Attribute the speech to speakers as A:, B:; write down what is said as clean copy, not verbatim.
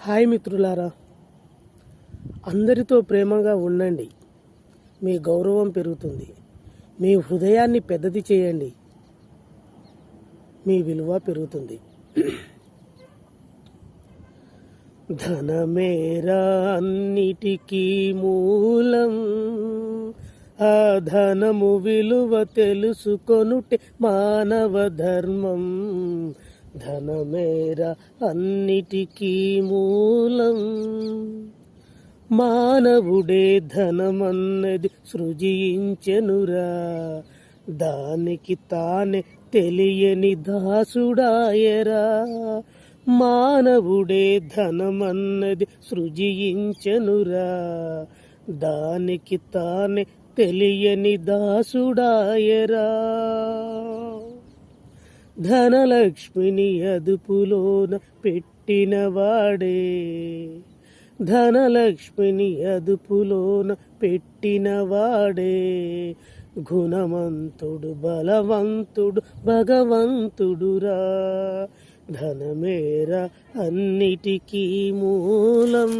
A: Hi మిత్రులారా, అందరితో ప్రేమగా ఉండండి. మీ గౌరవం పెరుగుతుంది. మీ హృదయాన్ని పెద్దది చేయండి, మీ విలువ పెరుగుతుంది. ధనమేరా అన్నిటికీ మూలం, ఆ ధనము విలువ తెలుసుకొనుటే మానవ ధర్మం. ధనమేరా అన్నిటికీ మూలం, మానవుడే ధనమన్నది సృజించెనురా, దానికి తానే తెలియని దాసుడాయరా. మానవుడే ధనమన్నది సృజించెనురా, దానికి తానే తెలియని దాసుడాయరా. ధనలక్ష్మిని అదుపులోన పెట్టినవాడే, ధనలక్ష్మిని అదుపులోన పెట్టినవాడే, గుణవంతుడు బలవంతుడు భగవంతుడురా. ధనమేరా అన్నిటికీ మూలం.